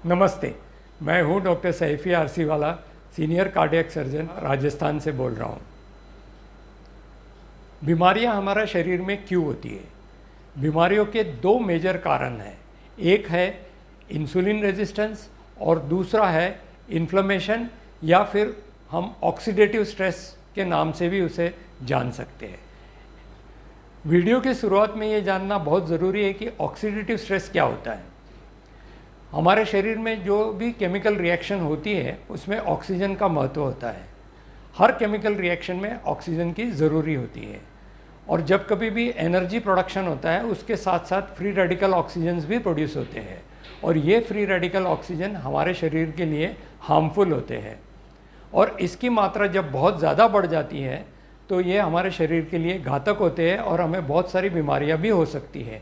नमस्ते, मैं हूं डॉक्टर सैफी आरसी वाला, सीनियर कार्डियक सर्जन, राजस्थान से बोल रहा हूं। बीमारियां हमारा शरीर में क्यों होती है? बीमारियों के दो मेजर कारण हैं। एक है इंसुलिन रेजिस्टेंस और दूसरा है इन्फ्लेमेशन, या फिर हम ऑक्सीडेटिव स्ट्रेस के नाम से भी उसे जान सकते हैं। वीडियो की शुरुआत में ये जानना बहुत ज़रूरी है कि ऑक्सीडेटिव स्ट्रेस क्या होता है। हमारे शरीर में जो भी केमिकल रिएक्शन होती है उसमें ऑक्सीजन का महत्व होता है। हर केमिकल रिएक्शन में ऑक्सीजन की ज़रूरी होती है, और जब कभी भी एनर्जी प्रोडक्शन होता है उसके साथ साथ फ्री रेडिकल ऑक्सीजन्स भी प्रोड्यूस होते हैं, और ये फ्री रेडिकल ऑक्सीजन हमारे शरीर के लिए हार्मफुल होते हैं। और इसकी मात्रा जब बहुत ज़्यादा बढ़ जाती है तो ये हमारे शरीर के लिए घातक होते हैं और हमें बहुत सारी बीमारियां भी हो सकती है।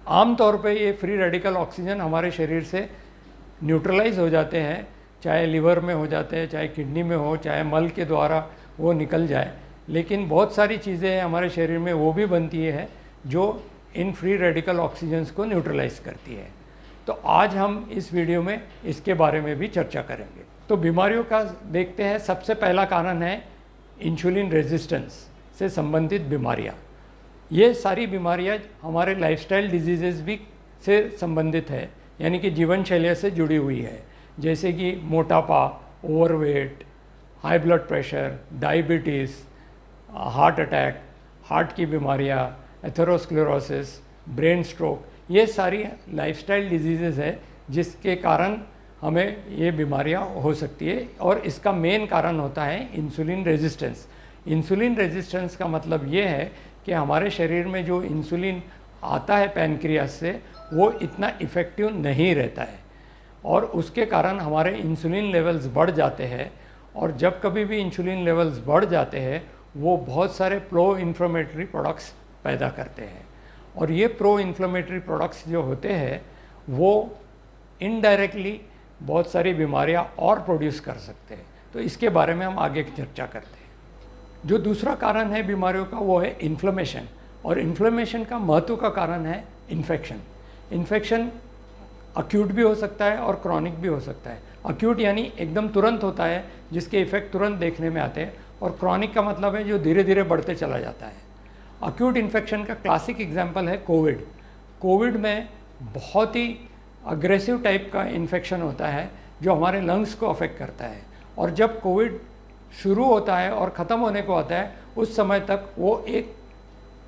आमतौर पे ये फ्री रेडिकल ऑक्सीजन हमारे शरीर से न्यूट्रलाइज हो जाते हैं, चाहे लिवर में हो जाते हैं, चाहे किडनी में हो, चाहे मल के द्वारा वो निकल जाए। लेकिन बहुत सारी चीज़ें हमारे शरीर में वो भी बनती है जो इन फ्री रेडिकल ऑक्सीजन्स को न्यूट्रलाइज करती है। तो आज हम इस वीडियो में इसके बारे में भी चर्चा करेंगे। तो बीमारियों का देखते हैं। सबसे पहला कारण है इंसुलिन रेजिस्टेंस से संबंधित बीमारियाँ। ये सारी बीमारियां हमारे लाइफस्टाइल डिजीज़ेस भी से संबंधित है, यानी कि जीवन शैली से जुड़ी हुई है, जैसे कि मोटापा, overweight, high blood pressure, diabetes, heart attack, heart की बीमारियां, एथेरोस्क्लेरोसिस, ब्रेन स्ट्रोक। ये सारी लाइफस्टाइल डिजीज़ेस है जिसके कारण हमें ये बीमारियां हो सकती है, और इसका मेन कारण होता है इंसुलिन रेजिस्टेंस। इंसुलिन रेजिस्टेंस का मतलब ये है कि हमारे शरीर में जो इंसुलिन आता है पैनक्रियास से वो इतना इफ़ेक्टिव नहीं रहता है, और उसके कारण हमारे इंसुलिन लेवल्स बढ़ जाते हैं। और जब कभी भी इंसुलिन लेवल्स बढ़ जाते हैं वो बहुत सारे प्रो इन्फ्लेमेटरी प्रोडक्ट्स पैदा करते हैं, और ये प्रो इन्फ्लेमेटरी प्रोडक्ट्स जो होते हैं वो इनडायरेक्टली बहुत सारी बीमारियां और प्रोड्यूस कर सकते हैं। तो इसके बारे में हम आगे चर्चा करते हैं। जो दूसरा कारण है बीमारियों का वो है इन्फ्लेमेशन, और इन्फ्लेमेशन का महत्व का कारण है इन्फेक्शन। इन्फेक्शन अक्यूट भी हो सकता है और क्रॉनिक भी हो सकता है। अक्यूट यानी एकदम तुरंत होता है, जिसके इफ़ेक्ट तुरंत देखने में आते हैं, और क्रॉनिक का मतलब है जो धीरे धीरे बढ़ते चला जाता है। अक्यूट इन्फेक्शन का क्लासिक एग्जाम्पल है कोविड। कोविड में बहुत ही अग्रेसिव टाइप का इन्फेक्शन होता है जो हमारे लंग्स को अफेक्ट करता है, और जब कोविड शुरू होता है और ख़त्म होने को आता है उस समय तक वो एक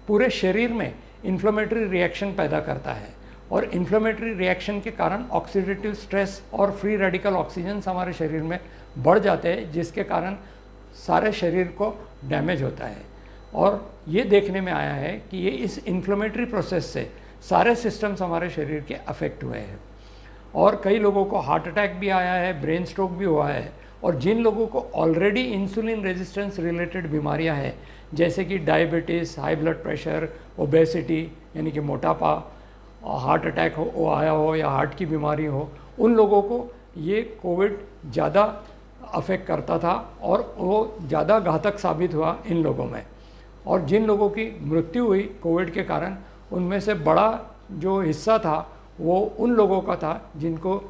पूरे शरीर में इन्फ्लेमेटरी रिएक्शन पैदा करता है, और इन्फ्लेमेटरी रिएक्शन के कारण ऑक्सीडेटिव स्ट्रेस और फ्री रेडिकल ऑक्सीजन्स हमारे शरीर में बढ़ जाते हैं, जिसके कारण सारे शरीर को डैमेज होता है। और ये देखने में आया है कि ये इस इन्फ्लेमेटरी प्रोसेस से सारे सिस्टम्स हमारे शरीर के अफेक्ट हुए हैं, और कई लोगों को हार्ट अटैक भी आया है, ब्रेन स्ट्रोक भी हुआ है। और जिन लोगों को ऑलरेडी इंसुलिन रेजिस्टेंस रिलेटेड बीमारियां हैं, जैसे कि diabetes, high blood pressure, obesity यानी कि मोटापा, हार्ट अटैक हो आया हो या हार्ट की बीमारी हो, उन लोगों को ये कोविड ज़्यादा अफेक्ट करता था और वो ज़्यादा घातक साबित हुआ इन लोगों में। और जिन लोगों की मृत्यु हुई कोविड के कारण, उनमें से बड़ा जो हिस्सा था वो उन लोगों का था जिनको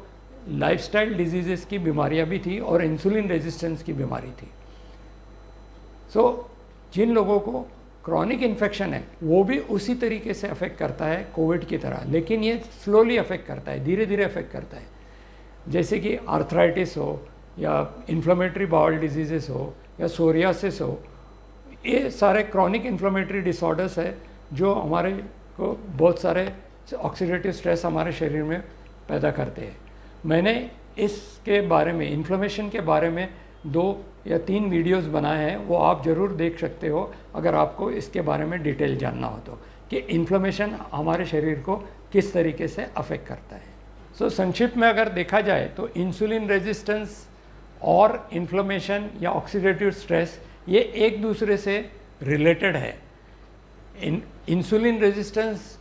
लाइफस्टाइल डिजीज़ेस की बीमारियां भी थी और इंसुलिन रेजिस्टेंस की बीमारी थी। जिन लोगों को क्रॉनिक इन्फेक्शन है वो भी उसी तरीके से अफेक्ट करता है कोविड की तरह, लेकिन ये स्लोली अफेक्ट करता है, धीरे धीरे अफेक्ट करता है। जैसे कि आर्थराइटिस हो या इन्फ्लेमेटरी बाउल डिजीज़ेस हो या सोरियासिस हो, ये सारे क्रॉनिक इन्फ्लेमेटरी डिसऑर्डर्स है जो हमारे को बहुत सारे ऑक्सीडेटिव स्ट्रेस हमारे शरीर में पैदा करते हैं। मैंने इसके बारे में, इन्फ्लेमेशन के बारे में 2 या 3 वीडियोस बनाए हैं, वो आप ज़रूर देख सकते हो अगर आपको इसके बारे में डिटेल जानना हो तो, कि इन्फ्लेमेशन हमारे शरीर को किस तरीके से अफेक्ट करता है। संक्षिप्त में अगर देखा जाए तो इंसुलिन रेजिस्टेंस और इन्फ्लेमेशन या ऑक्सीडेटिव स्ट्रेस ये एक दूसरे से रिलेटेड है। इंसुलिन रेजिस्टेंस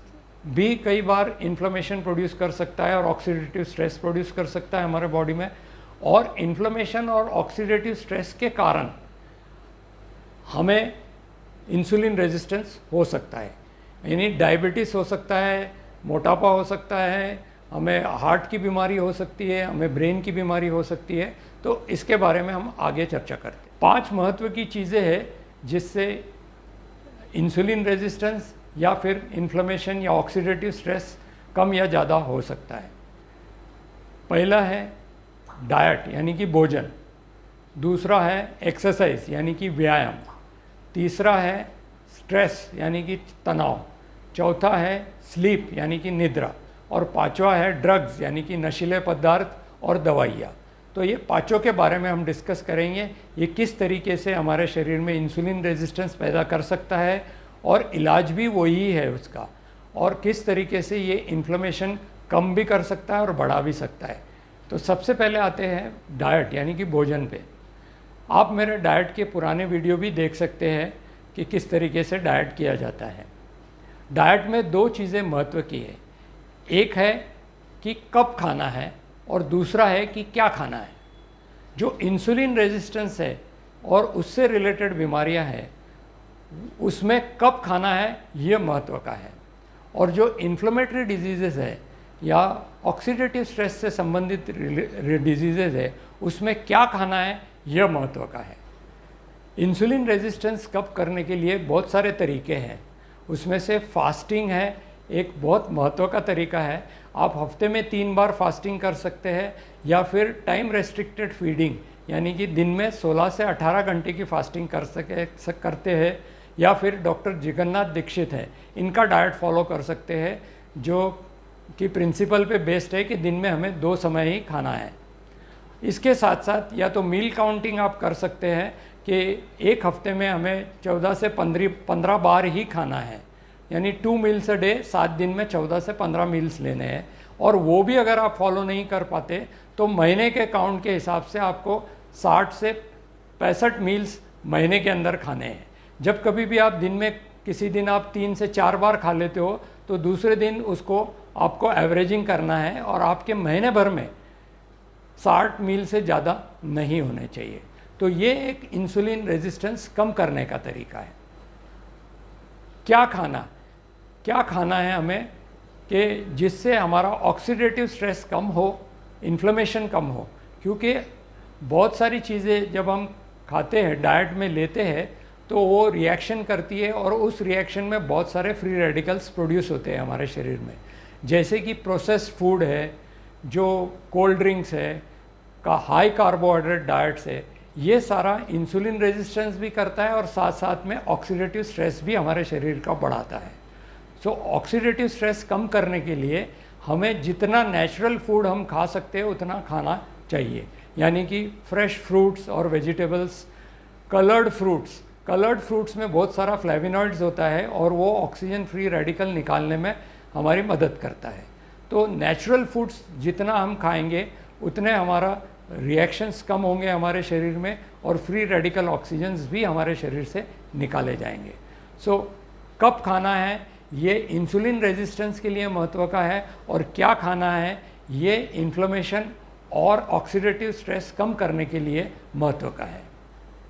भी कई बार इन्फ्लेमेशन प्रोड्यूस कर सकता है और ऑक्सीडेटिव स्ट्रेस प्रोड्यूस कर सकता है हमारे बॉडी में, और इन्फ्लेमेशन और ऑक्सीडेटिव स्ट्रेस के कारण हमें इंसुलिन रेजिस्टेंस हो सकता है। यानी डायबिटीज़ हो सकता है, मोटापा हो सकता है, हमें हार्ट की बीमारी हो सकती है, हमें ब्रेन की बीमारी हो सकती है। तो इसके बारे में हम आगे चर्चा करते हैं। 5 महत्व की चीज़ें हैं जिससे इंसुलिन रेजिस्टेंस या फिर इन्फ्लेमेशन या ऑक्सीडेटिव स्ट्रेस कम या ज़्यादा हो सकता है। पहला है डाइट यानी कि भोजन, दूसरा है एक्सरसाइज यानी कि व्यायाम, तीसरा है स्ट्रेस यानी कि तनाव, चौथा है स्लीप यानी कि निद्रा, और पांचवा है ड्रग्स यानी कि नशीले पदार्थ और दवाइयाँ। तो ये पांचों के बारे में हम डिस्कस करेंगे, ये किस तरीके से हमारे शरीर में इंसुलिन रेजिस्टेंस पैदा कर सकता है और इलाज भी वही है उसका, और किस तरीके से ये इन्फ्लेमेशन कम भी कर सकता है और बढ़ा भी सकता है। तो सबसे पहले आते हैं डाइट यानी कि भोजन पे। आप मेरे डाइट के पुराने वीडियो भी देख सकते हैं कि किस तरीके से डाइट किया जाता है। डाइट में 2 चीज़ें महत्व की है, एक है कि कब खाना है और दूसरा है कि क्या खाना है। जो इंसुलिन रेजिस्टेंस है और उससे रिलेटेड बीमारियां हैं उसमें कब खाना है ये महत्व का है, और जो इन्फ्लेमेटरी डिजीज़ेज़ है या ऑक्सीडेटिव स्ट्रेस से संबंधित डिजीज़ेज़ है उसमें क्या खाना है यह महत्व का है। इंसुलिन रेजिस्टेंस कम करने के लिए बहुत सारे तरीके हैं, उसमें से फास्टिंग है एक बहुत महत्व का तरीका है। आप हफ्ते में 3 बार फास्टिंग कर सकते हैं, या फिर टाइम रेस्ट्रिक्टेड फीडिंग यानी कि दिन में 16 से 18 घंटे की फास्टिंग करते हैं, या फिर डॉक्टर जगन्नाथ दीक्षित है इनका डाइट फॉलो कर सकते हैं जो कि प्रिंसिपल पे बेस्ड है कि दिन में हमें 2 समय ही खाना है। इसके साथ साथ या तो मील काउंटिंग आप कर सकते हैं कि एक हफ्ते में हमें 14 से 15 बार ही खाना है, यानी 2 मील्स अ डे, 7 दिन में 14 से 15 मील्स लेने हैं। और वो भी अगर आप फॉलो नहीं कर पाते तो महीने के काउंट के हिसाब से आपको 60 से 65 मील्स महीने के अंदर खाने हैं। जब कभी भी आप दिन में किसी दिन आप 3 से 4 बार खा लेते हो तो दूसरे दिन उसको आपको एवरेजिंग करना है, और आपके महीने भर में 60 मील से ज़्यादा नहीं होने चाहिए। तो ये एक इंसुलिन रेजिस्टेंस कम करने का तरीका है। क्या खाना है हमें कि जिससे हमारा ऑक्सीडेटिव स्ट्रेस कम हो, इन्फ्लेमेशन कम हो, क्योंकि बहुत सारी चीज़ें जब हम खाते हैं डाइट में लेते हैं तो वो रिएक्शन करती है, और उस रिएक्शन में बहुत सारे फ्री रेडिकल्स प्रोड्यूस होते हैं हमारे शरीर में, जैसे कि प्रोसेस्ड फूड है, जो कोल्ड ड्रिंक्स है, का हाई कार्बोहाइड्रेट डाइट्स है, ये सारा इंसुलिन रेजिस्टेंस भी करता है और साथ साथ में ऑक्सीडेटिव स्ट्रेस भी हमारे शरीर का बढ़ाता है। सो ऑक्सीडेटिव स्ट्रेस कम करने के लिए हमें जितना नेचुरल फूड हम खा सकते हैं उतना खाना चाहिए, यानी कि फ्रेश फ्रूट्स और वेजिटेबल्स, कलर्ड फ्रूट्स में बहुत सारा फ्लेविनॉइड्स होता है और वो ऑक्सीजन फ्री रेडिकल निकालने में हमारी मदद करता है। तो नेचुरल फूड्स जितना हम खाएंगे उतने हमारा रिएक्शंस कम होंगे हमारे शरीर में, और फ्री रेडिकल ऑक्सीजन्स भी हमारे शरीर से निकाले जाएंगे। सो कब खाना है ये इंसुलिन रेजिस्टेंस के लिए महत्व का है, और क्या खाना है ये इन्फ्लेमेशन और ऑक्सीडेटिव स्ट्रेस कम करने के लिए महत्व का है।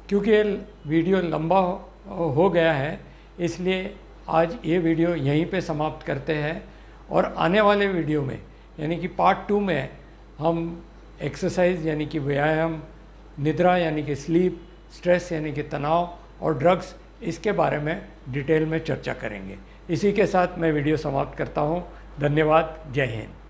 क्योंकि ये वीडियो लंबा हो गया है इसलिए आज ये वीडियो यहीं पे समाप्त करते हैं, और आने वाले वीडियो में यानी कि पार्ट 2 में हम एक्सरसाइज यानी कि व्यायाम, निद्रा यानी कि स्लीप, स्ट्रेस यानी कि तनाव, और ड्रग्स, इसके बारे में डिटेल में चर्चा करेंगे। इसी के साथ मैं वीडियो समाप्त करता हूँ। धन्यवाद। जय हिंद।